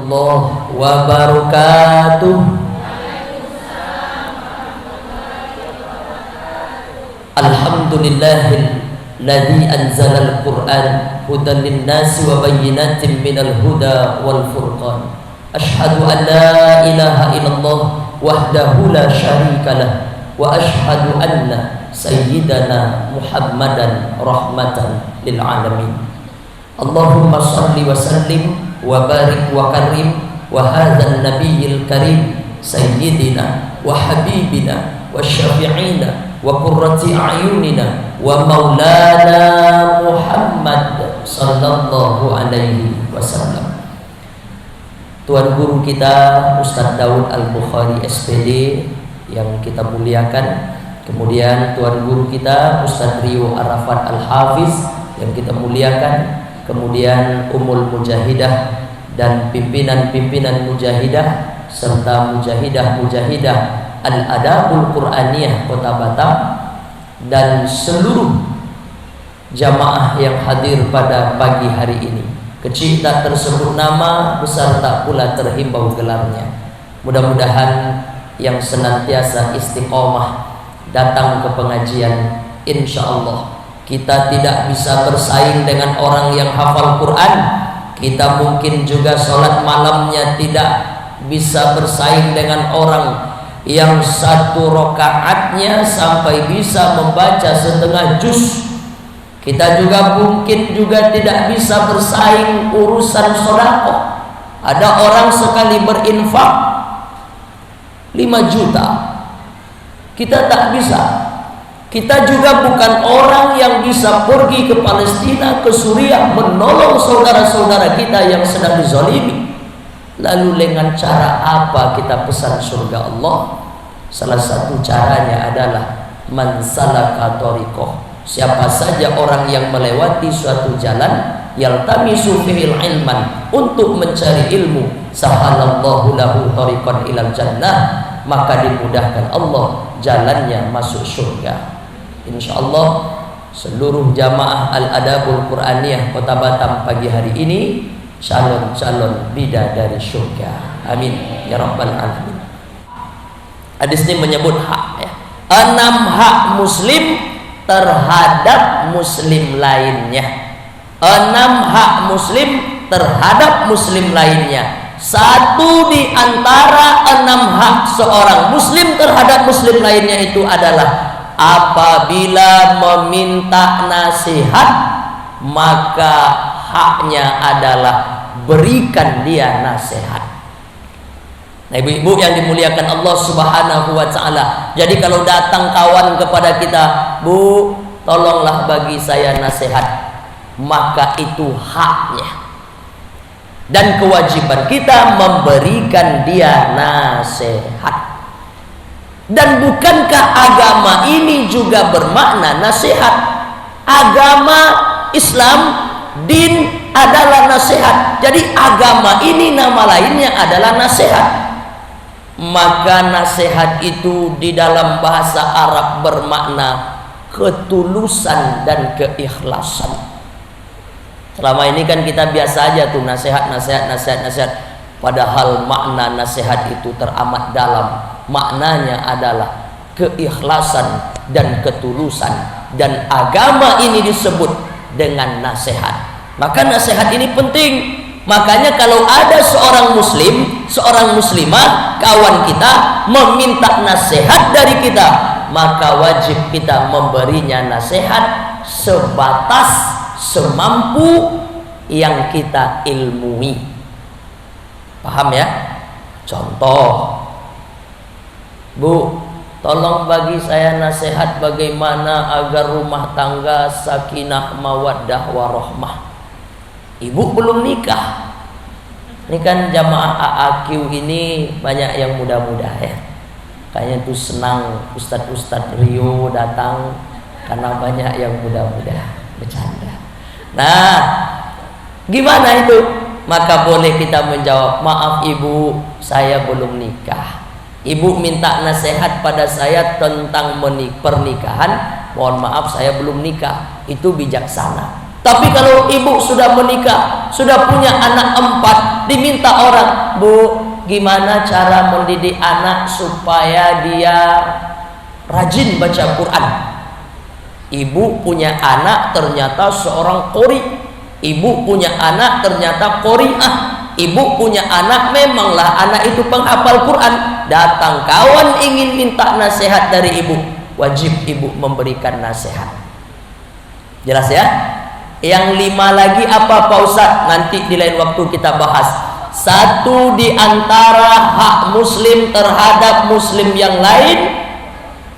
warahmatullahi wabarakatuh. Alhamdulillahilladzi anzalal Qur'an hudan linnasi wa bayyinatin minal huda wal furqan. Asyhadu an la ilaha illallah wahdahu la syarikalah wa asyhadu anna sayyidana Muhammadan rahmatan lil alamin. Allahumma shalli wa sallim wa barik wa karim wa hadzal nabiyil karim sayyidina wa habibina wa syafi'ina wa qurrati a'yunina wa maulana Muhammad sallallahu alaihi wasallam. Tuan guru kita Ustaz Daud Al-Bukhari SPD yang kita muliakan, kemudian tuan guru kita Ustaz Rio Arafat Al-Hafiz yang kita muliakan, kemudian Ummul Mujahidah dan pimpinan-pimpinan Mujahidah serta Mujahidah Al-Adabul Quraniyah Kota Batam dan seluruh jamaah yang hadir pada pagi hari ini. Kecil tak tersebut nama, besar tak pula terhimbau gelarnya. Mudah-mudahan yang senantiasa istiqomah datang ke pengajian, insya Allah kita tidak bisa bersaing dengan orang yang hafal Quran. Kita mungkin juga sholat malamnya tidak bisa bersaing dengan orang yang satu rakaatnya sampai bisa membaca setengah juz. Kita juga mungkin juga tidak bisa bersaing urusan sedekah. Ada orang sekali berinfak 5 juta, kita tak bisa. Kita juga bukan orang yang bisa pergi ke Palestina, ke Suriah menolong saudara-saudara kita yang sedang dizalimi. Lalu dengan cara apa kita pesan surga Allah? Salah satu caranya adalah man salaka thariqah. Siapa saja orang yang melewati suatu jalan yaltamisu fihil ilman, untuk mencari ilmu, sahalallahu lahu thariqan ilal jannah, maka dimudahkan Allah jalannya masuk surga. Insyaallah seluruh jamaah Al-Adabul Quraniyah Kota Batam pagi hari ini calon-calon bidadari surga. Amin ya rabbal alamin. Hadis ini menyebut hak, ya. 6 hak muslim terhadap muslim lainnya. 6 hak muslim terhadap muslim lainnya. Satu di antara 6 hak seorang muslim terhadap muslim lainnya itu adalah apabila meminta nasihat, maka haknya adalah berikan dia nasihat. Nah, ibu-ibu yang dimuliakan Allah Subhanahu wa taala. Jadi kalau datang kawan kepada kita, "Bu, tolonglah bagi saya nasihat." Maka itu haknya. Dan kewajiban kita memberikan dia nasihat. Dan bukankah agama ini juga bermakna nasihat? Agama Islam, din adalah nasihat. Jadi agama ini nama lainnya adalah nasihat. Maka nasihat itu di dalam bahasa Arab bermakna ketulusan dan keikhlasan. Selama ini kan kita biasa aja tuh nasihat. Padahal makna nasihat itu teramat dalam. Maknanya adalah keikhlasan dan ketulusan. Dan agama ini disebut dengan nasihat. Maka nasihat ini penting. Makanya kalau ada seorang muslim, seorang muslimah, kawan kita meminta nasihat dari kita, maka wajib kita memberinya nasihat sebatas semampu yang kita ilmui. Paham ya? Contoh, Bu, tolong bagi saya nasihat bagaimana agar rumah tangga sakinah mawaddah warahmah. Ibu belum nikah. Ini kan jamaah AAQ ini banyak yang muda-muda ya. Kayaknya tuh senang Ustadz Rio datang karena banyak yang muda-muda bercanda. Nah, gimana itu? Maka boleh kita menjawab, "Maaf ibu, saya belum nikah. Ibu minta nasihat pada saya tentang pernikahan. Mohon maaf saya belum nikah." Itu bijaksana. Tapi kalau ibu sudah menikah, sudah punya anak 4, diminta orang, Bu, gimana cara mendidik anak supaya dia rajin baca Quran? Ibu punya anak ternyata seorang qori, ibu punya anak ternyata qori'ah, ibu punya anak memanglah anak itu penghafal Quran. Datang kawan ingin minta nasihat dari ibu, wajib ibu memberikan nasihat. Jelas ya? Yang 5 lagi apa Pak Ustaz? Nanti di lain waktu kita bahas. Satu di antara hak muslim terhadap muslim yang lain,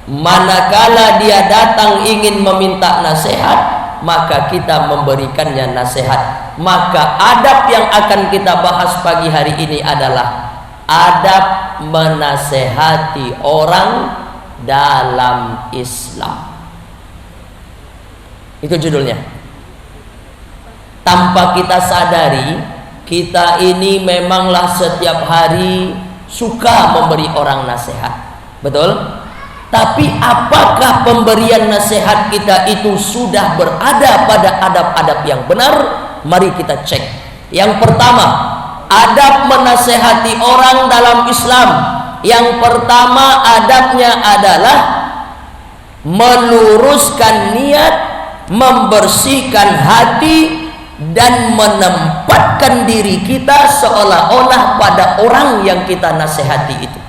manakala dia datang ingin meminta nasihat, maka kita memberikannya nasihat. Maka adab yang akan kita bahas pagi hari ini adalah adab menasehati orang dalam Islam. Itu judulnya. Tanpa kita sadari, kita ini memanglah setiap hari suka memberi orang nasihat, betul? Tapi apakah pemberian nasihat kita itu sudah berada pada adab-adab yang benar? Mari kita cek. Yang pertama, adab menasehati orang dalam Islam. Yang pertama adabnya adalah meluruskan niat, membersihkan hati, dan menempatkan diri kita seolah-olah pada orang yang kita nasihati itu.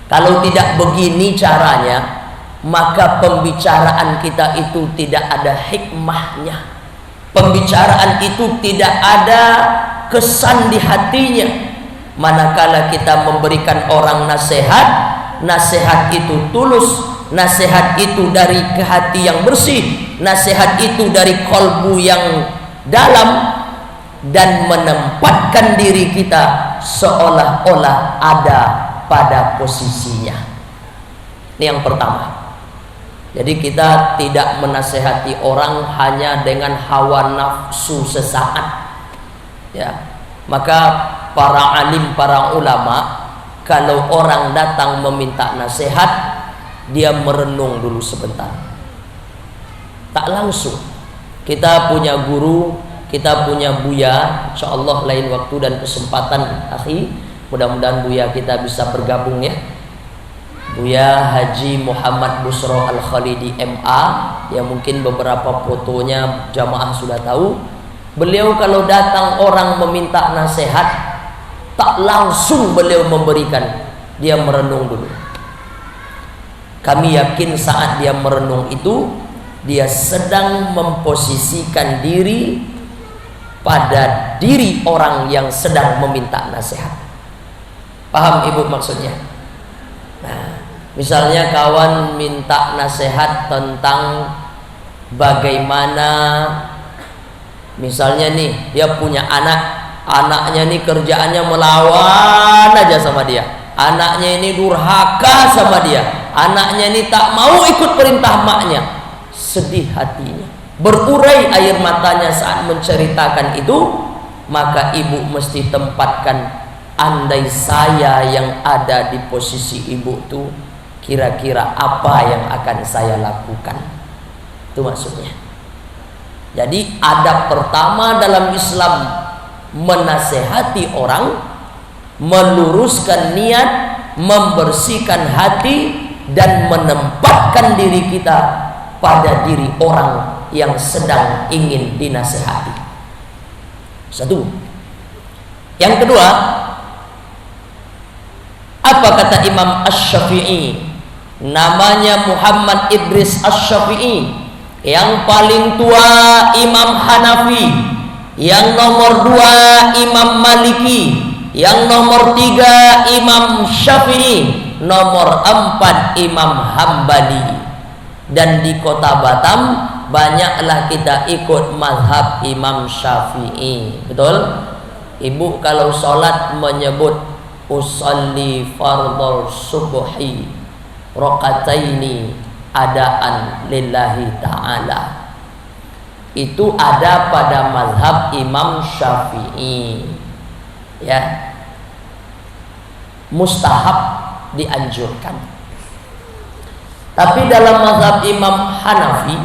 Kalau tidak begini caranya, maka pembicaraan kita itu tidak ada hikmahnya. Pembicaraan itu tidak ada kesan di hatinya. Manakala kita memberikan orang nasihat, nasihat itu tulus, nasihat itu dari hati yang bersih, nasihat itu dari kolbu yang dalam, dan menempatkan diri kita seolah-olah ada pada posisinya. Ini yang pertama. Jadi kita tidak menasehati orang hanya dengan hawa nafsu sesaat, ya. Maka para alim, para ulama, kalau orang datang meminta nasihat, dia merenung dulu sebentar, tak langsung. Kita punya guru, kita punya Buya, insyaallah lain waktu dan kesempatan akhi, mudah-mudahan Buya kita bisa bergabung ya. Buya Haji Muhammad Busro Al-Khalidi MA, yang mungkin beberapa fotonya jamaah sudah tahu. Beliau kalau datang orang meminta nasihat, tak langsung beliau memberikan, dia merenung dulu. Kami yakin saat dia merenung itu, dia sedang memposisikan diri pada diri orang yang sedang meminta nasihat. Paham ibu maksudnya? Nah, misalnya kawan minta nasihat tentang bagaimana, misalnya nih dia punya anak, anaknya nih kerjaannya melawan aja sama dia, anaknya ini durhaka sama dia, anaknya ini tak mau ikut perintah maknya. Sedih hatinya, berurai air matanya saat menceritakan itu. Maka ibu mesti tempatkan, andai saya yang ada di posisi ibu tuh, kira-kira apa yang akan saya lakukan. Itu maksudnya. Jadi adab pertama dalam Islam menasehati orang, meluruskan niat, membersihkan hati, dan menempatkan diri kita pada diri orang yang sedang ingin dinasehati. Satu. Yang kedua, apa kata Imam Asy-Syafi'i? Namanya Muhammad Idris Asy-Syafi'i. Yang paling tua Imam Hanafi, yang nomor 2 Imam Maliki, yang nomor 3 Imam Syafi'i, nomor 4 Imam Hambali. Dan di kota Batam banyaklah kita ikut mazhab Imam Syafi'i, betul? Ibu kalau sholat menyebut usolli fardhu subhi rakaataini adaan lillahi ta'ala, itu ada pada mazhab Imam Syafi'i, ya, mustahab, dianjurkan. Tapi dalam mazhab Imam Hanafi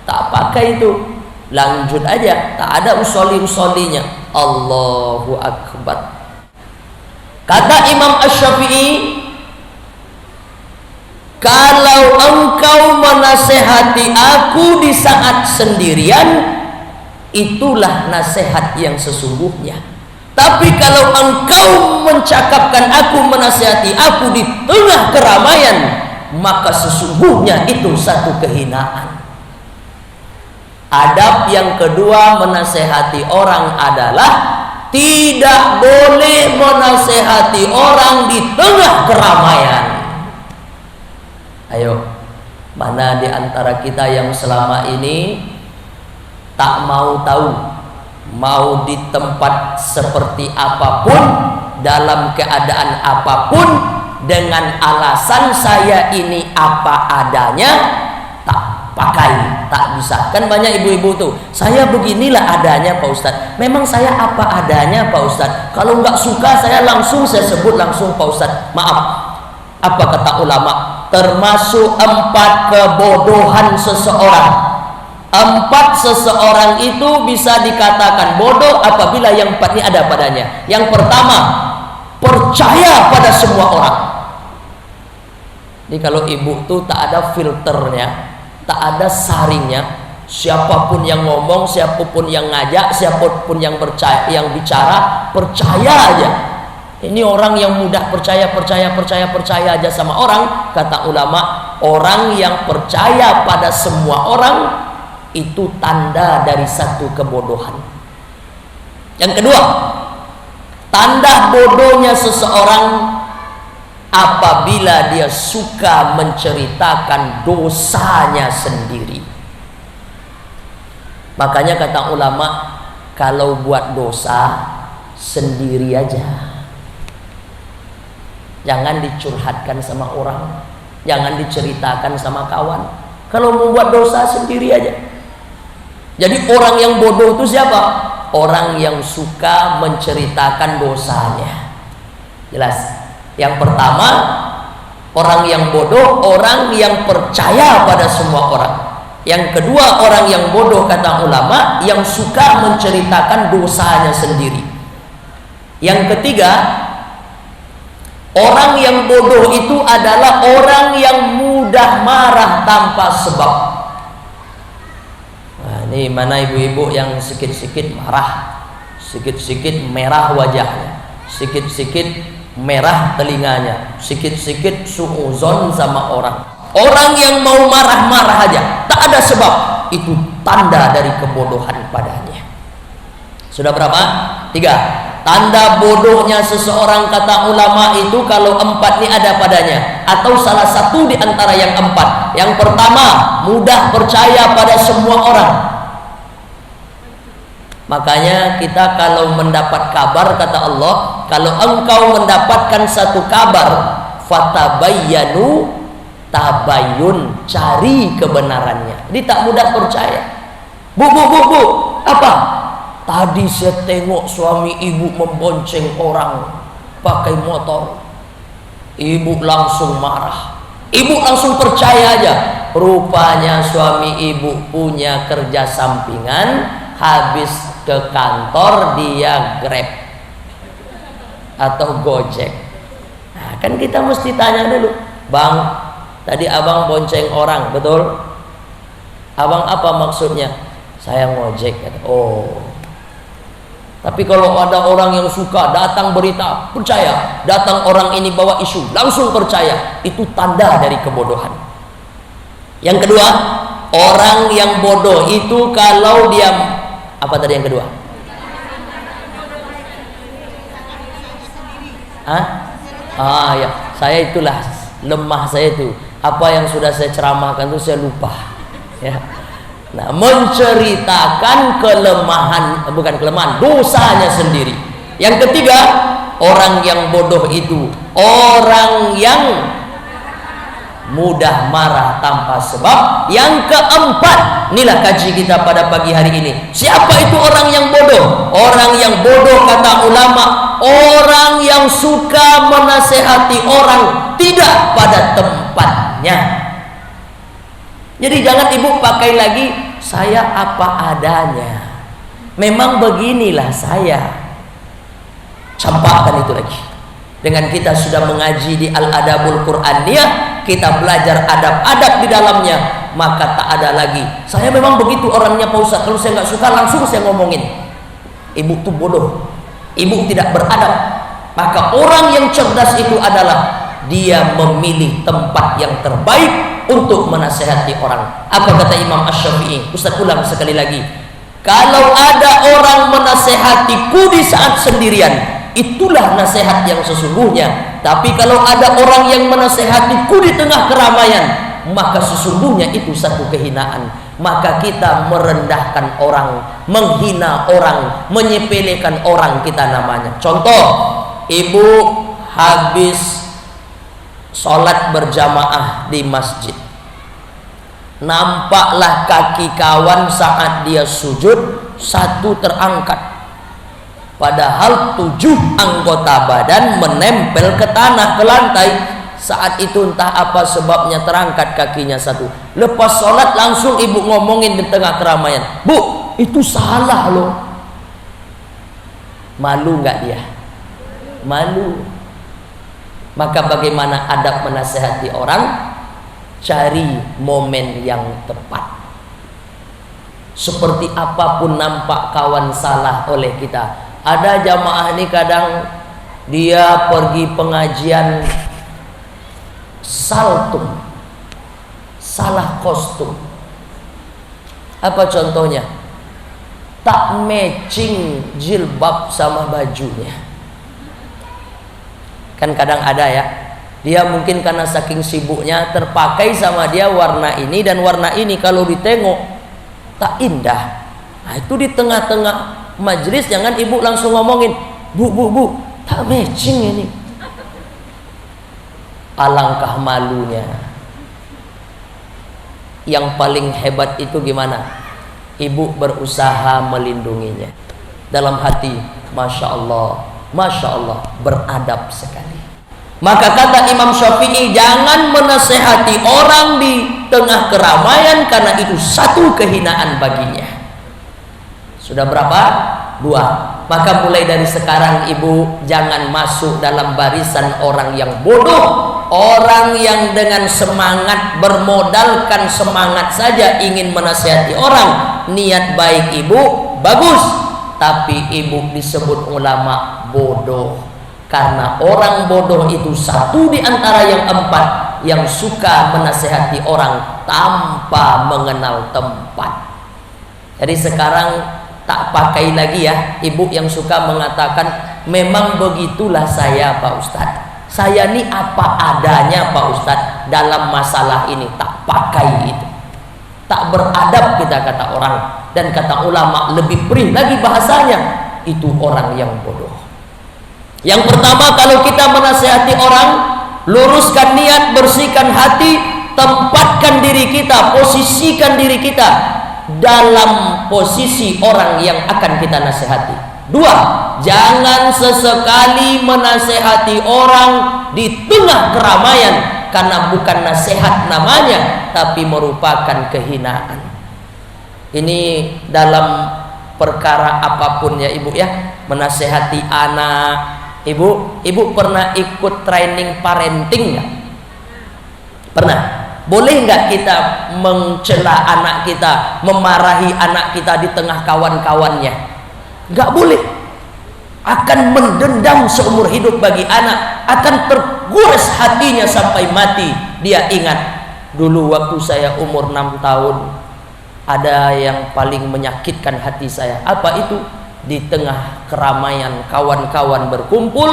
tak pakai itu. lanjut aja, tak ada usoli-usolinya. Allahu Akbar. Kata Imam Asy-Syafi'i, kalau engkau menasehati aku di saat sendirian, itulah nasihat yang sesungguhnya. Tapi kalau engkau mencakapkan aku, menasihati aku di tengah keramaian, maka sesungguhnya itu satu kehinaan. Adab yang kedua menasehati orang adalah tidak boleh menasehati orang di tengah keramaian. Ayo, mana di antara kita yang selama ini tak mau tahu, mau di tempat seperti apapun, dalam keadaan apapun, dengan alasan saya ini apa adanya, tak pakai, tak bisa. Kan banyak ibu-ibu tuh, saya beginilah adanya Pak Ustadz. Memang saya apa adanya Pak Ustadz. Kalau nggak suka saya sebut langsung Pak Ustadz. Maaf, apa kata ulama? Termasuk 4 kebodohan seseorang. 4 seseorang itu bisa dikatakan bodoh apabila yang 4 ini ada padanya. Yang pertama, percaya pada semua orang. Jadi kalau ibu tuh tak ada filternya, tak ada saringnya, siapapun yang ngomong, siapapun yang ngajak, siapapun yang bicara, percaya aja. Ini orang yang mudah percaya aja sama orang. Kata ulama, orang yang percaya pada semua orang itu tanda dari satu kebodohan. Yang kedua, tanda bodohnya seseorang apabila dia suka menceritakan dosanya sendiri. Makanya kata ulama, kalau buat dosa sendiri aja, jangan dicurhatkan sama orang, jangan diceritakan sama kawan. Kalau membuat dosa sendiri aja. Jadi orang yang bodoh itu siapa? Orang yang suka menceritakan dosanya. Jelas? Yang pertama, orang yang bodoh, orang yang percaya pada semua orang. Yang kedua, orang yang bodoh kata ulama, yang suka menceritakan dosanya sendiri. Yang ketiga, orang yang bodoh itu adalah orang yang mudah marah tanpa sebab. Nah, ini mana ibu-ibu yang sikit-sikit marah, sikit-sikit merah wajahnya, sikit-sikit merah telinganya, sikit-sikit suuzon sama orang. Orang yang mau marah-marah aja, tak ada sebab, itu tanda dari kebodohan padanya. Sudah berapa? 3. Tanda bodohnya seseorang kata ulama itu kalau 4 ini ada padanya, atau salah satu di antara yang 4. Yang pertama, mudah percaya pada semua orang. Makanya kita kalau mendapat kabar, kata Allah, kalau engkau mendapatkan satu kabar, fatabayyanu, tabayun, cari kebenarannya. Jadi tak mudah percaya. Bu, apa? Tadi saya tengok suami ibu membonceng orang pakai motor. Ibu langsung marah. Ibu langsung percaya aja. Rupanya suami ibu punya kerja sampingan. Habis ke kantor dia Grab atau Gojek. Nah, kan kita mesti tanya dulu, Bang, tadi abang bonceng orang, betul? Abang apa maksudnya? Saya ngojek. Oh. Tapi kalau ada orang yang suka datang berita, percaya. Datang orang ini bawa isu, langsung percaya. Itu tanda dari kebodohan. Yang kedua, orang yang bodoh itu kalau dia, apa tadi yang kedua? Ya, saya itulah lemah saya itu. Apa yang sudah saya ceramahkan itu saya lupa. Ya. Nah, menceritakan kelemahan, bukan kelemahan, dosanya sendiri. Yang ketiga, orang yang bodoh itu orang yang mudah marah tanpa sebab. Yang keempat, inilah kaji kita pada pagi hari ini. Siapa itu orang yang bodoh? Orang yang bodoh kata ulama, orang yang suka menasehati orang tidak pada tempatnya. Jadi jangan ibu pakai lagi saya apa adanya. Memang beginilah saya. Campakkan itu lagi. Dengan kita sudah mengaji di Al-Adabul Qur'aniyah, kita belajar adab-adab di dalamnya, maka tak ada lagi saya memang begitu orangnya Pak Ustaz, kalau saya nggak suka langsung saya ngomongin. Ibu tuh bodoh, ibu tidak beradab. Maka orang yang cerdas itu adalah dia memilih tempat yang terbaik untuk menasehati orang. Apa kata Imam Asy-Syafi'i? Ustaz ulang sekali lagi. Kalau ada orang menasehatiku di saat sendirian, itulah nasihat yang sesungguhnya. Tapi kalau ada orang yang menasehatiku di tengah keramaian, maka sesungguhnya itu satu kehinaan. Maka kita merendahkan orang, menghina orang, menyepelekan orang kita namanya. Contoh, ibu habis sholat berjamaah di masjid, nampaklah kaki kawan saat dia sujud satu terangkat, padahal 7 anggota badan menempel ke tanah, ke lantai. Saat itu entah apa sebabnya terangkat kakinya satu. Lepas sholat langsung ibu ngomongin di tengah keramaian, Bu, itu salah loh. Malu nggak dia? Malu. Maka bagaimana adab menasehati orang? Cari momen yang tepat. Seperti apapun nampak kawan salah oleh kita. Ada jamaah ini kadang dia pergi pengajian saltum, salah kostum. Apa contohnya? Tak matching jilbab sama bajunya. Kan kadang ada ya, dia mungkin karena saking sibuknya terpakai sama dia warna ini dan warna ini, kalau ditengok tak indah. Nah itu di tengah-tengah majelis jangan ibu langsung ngomongin, Bu, tak matching ini. Alangkah malunya. Yang paling hebat itu gimana? Ibu berusaha melindunginya. Dalam hati, Masya Allah, beradab sekali. Maka kata Imam Syafi'i, jangan menasehati orang di tengah keramaian, karena itu satu kehinaan baginya. Sudah berapa? 2. Maka mulai dari sekarang ibu jangan masuk dalam barisan orang yang bodoh, orang yang dengan semangat, bermodalkan semangat saja ingin menasihati orang. Niat baik ibu bagus, tapi ibu disebut ulama bodoh. Karena orang bodoh itu satu di antara yang 4 yang suka menasehati orang tanpa mengenal tempat. Jadi sekarang tak pakai lagi ya ibu yang suka mengatakan, memang begitulah saya Pak Ustadz, saya ini apa adanya Pak Ustadz dalam masalah ini. Tak pakai itu, tak beradab kita kata orang. Dan kata ulama lebih perih lagi bahasanya, itu orang yang bodoh. Yang pertama, kalau kita menasihati orang, luruskan niat, bersihkan hati, tempatkan diri kita, posisikan diri kita dalam posisi orang yang akan kita nasihati. 2, jangan sesekali menasehati orang di tengah keramaian, karena bukan nasihat namanya, tapi merupakan kehinaan. Ini dalam perkara apapun ya ibu ya, menasehati anak. Ibu pernah ikut training parenting nggak? Pernah? Boleh nggak kita mencela anak kita, memarahi anak kita di tengah kawan-kawannya? Nggak boleh. Akan mendendam seumur hidup bagi anak, akan tergores hatinya sampai mati. Dia ingat, dulu waktu saya umur 6 tahun, ada yang paling menyakitkan hati saya. Apa itu? Di tengah keramaian kawan-kawan berkumpul,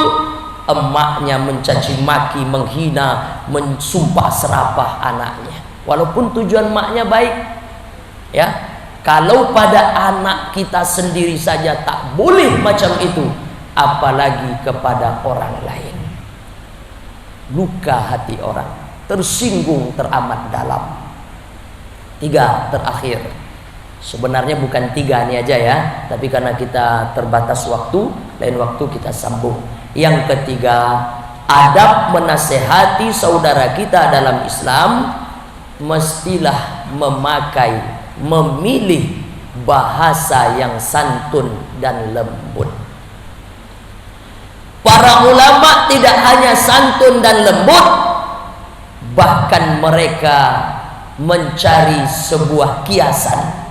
emaknya mencaci maki, menghina, mensumpah serapah anaknya, walaupun tujuan emaknya baik ya. Kalau pada anak kita sendiri saja tak boleh macam itu, apalagi kepada orang lain. Luka hati orang, tersinggung teramat dalam. 3 terakhir, sebenarnya bukan 3 ini aja ya, tapi karena kita terbatas waktu, lain waktu kita sambung. Yang ketiga, adab menasehati saudara kita dalam Islam mestilah memakai memilih bahasa yang santun dan lembut. Para ulama tidak hanya santun dan lembut, bahkan mereka mencari sebuah kiasan.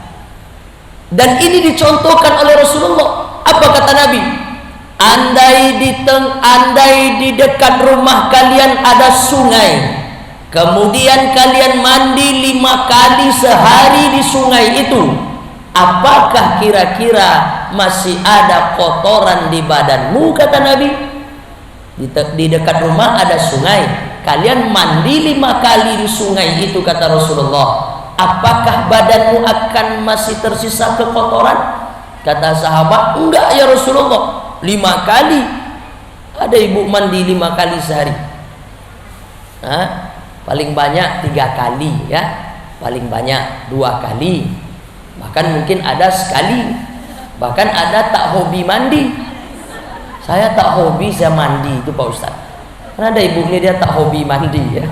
Dan ini dicontohkan oleh Rasulullah. Apa kata Nabi? Andai di dekat rumah kalian ada sungai, kemudian kalian mandi 5 kali sehari di sungai itu, apakah kira-kira masih ada kotoran di badanmu? Kata Nabi. Di dekat rumah ada sungai, kalian mandi 5 kali di sungai itu, kata Rasulullah, apakah badanmu akan masih tersisa kekotoran? Kata sahabat, enggak ya Rasulullah, 5 kali. Ada ibu mandi 5 kali sehari. Paling banyak 3 kali ya, paling banyak 2 kali, bahkan mungkin ada sekali, bahkan ada tak hobi mandi. Saya tak hobi, saya mandi itu Pak Ustaz. Karena ada ibunya dia tak hobi mandi ya.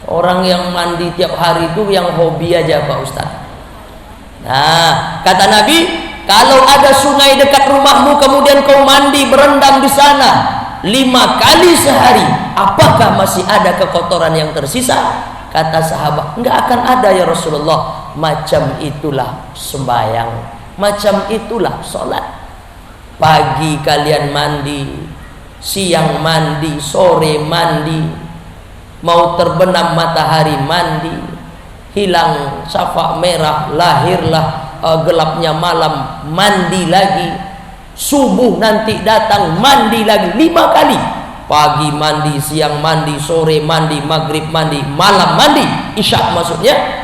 Orang yang mandi tiap hari itu yang hobi aja Pak Ustaz. Nah, kata Nabi, kalau ada sungai dekat rumahmu kemudian kau mandi berendam di sana 5 kali sehari, apakah masih ada kekotoran yang tersisa? Kata sahabat, enggak akan ada ya Rasulullah. Macam itulah sembahyang, macam itulah sholat. Pagi kalian mandi, siang mandi, sore mandi, mau terbenam matahari mandi, hilang syafaq merah, lahirlah gelapnya malam, mandi lagi, subuh nanti datang mandi lagi 5 kali. Pagi mandi, siang mandi, sore mandi, maghrib mandi, malam mandi, isya maksudnya.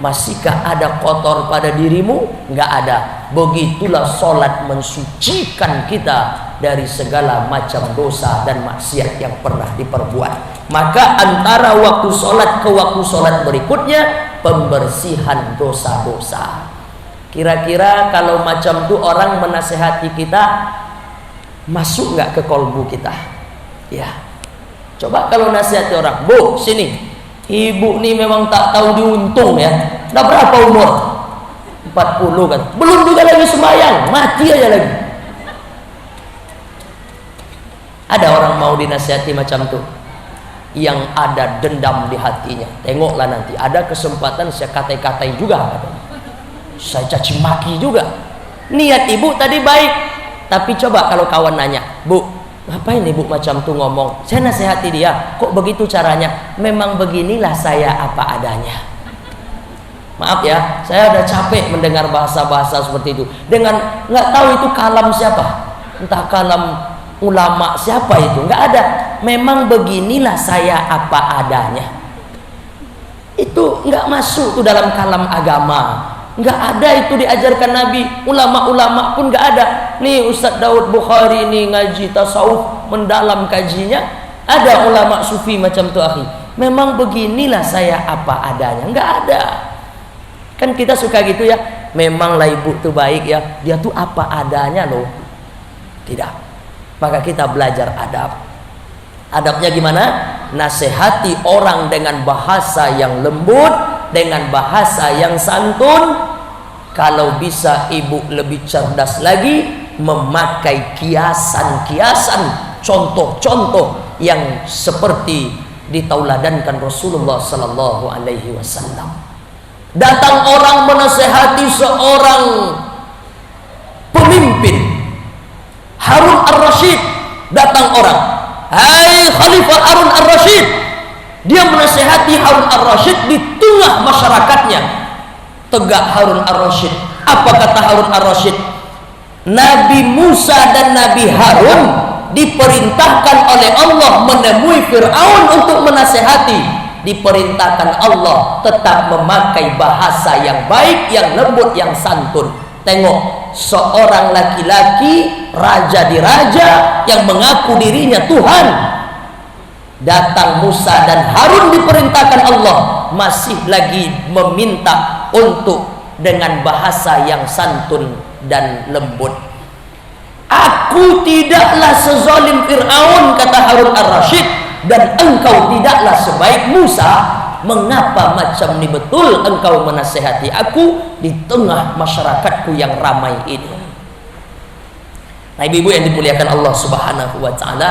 Masihkah ada kotor pada dirimu? Enggak ada. Begitulah solat mensucikan kita dari segala macam dosa dan maksiat yang pernah diperbuat. Maka antara waktu solat ke waktu solat berikutnya, pembersihan dosa-dosa. Kira-kira kalau macam itu orang menasehati kita, masuk nggak ke kolbu kita? Ya. Coba kalau nasihati orang, Bu, sini. Ibu nih memang tak tahu diuntung ya. Dah berapa umur? 40 kan. Belum juga lagi sembahyang, mati aja lagi. Ada orang mau dinasihati macam tuh, yang ada dendam di hatinya. Tengoklah nanti, ada kesempatan saya katai-katai juga, saya caci maki juga. Niat ibu tadi baik, tapi coba kalau kawan nanya, Bu, ngapain ibu macam tuh ngomong? Saya nasihati dia, kok begitu caranya? Memang beginilah saya apa adanya. Maaf ya, saya udah capek mendengar bahasa-bahasa seperti itu. Dengan nggak tahu itu kalam siapa, entah kalam ulama siapa itu, nggak ada. Memang beginilah saya apa adanya. Itu nggak masuk tuh dalam kalam agama. Nggak ada itu diajarkan Nabi. Ulama-ulama pun nggak ada. Nih Ustadz Daud Bukhari ini ngaji tasawuf mendalam kajinya. Ada ulama sufi macam tu akhi. Memang beginilah saya apa adanya. Nggak ada. Kan kita suka gitu ya. Memanglah ibu tuh baik ya. Dia tuh apa adanya loh. Tidak. Maka kita belajar adab. Adabnya gimana? Nasihati orang dengan bahasa yang lembut, dengan bahasa yang santun. Kalau bisa ibu lebih cerdas lagi, memakai kiasan-kiasan, contoh-contoh yang seperti ditauladankan Rasulullah sallallahu alaihi wasallam. Datang orang menasihati seorang pemimpin, Harun ar-Rasyid. Datang orang, hai Khalifah Harun ar-Rasyid. Dia menasihati Harun ar-Rasyid di tengah masyarakatnya. Tegak Harun ar-Rasyid. Apa kata Harun ar-Rasyid? Nabi Musa dan Nabi Harun diperintahkan oleh Allah menemui Fir'aun untuk menasihati. Diperintahkan Allah tetap memakai bahasa yang baik, yang lembut, yang santun. Tengok, seorang laki-laki raja di raja yang mengaku dirinya Tuhan. Datang Musa dan Harun diperintahkan Allah, masih lagi meminta untuk dengan bahasa yang santun dan lembut. Aku tidaklah sezalim Fir'aun, kata Harun ar-Rasyid, dan engkau tidaklah sebaik Musa. mengapa macam ini betul engkau menasehati aku di tengah masyarakatku yang ramai ini. Nah, ibu-ibu yang dimuliakan Allah Subhanahu wa taala,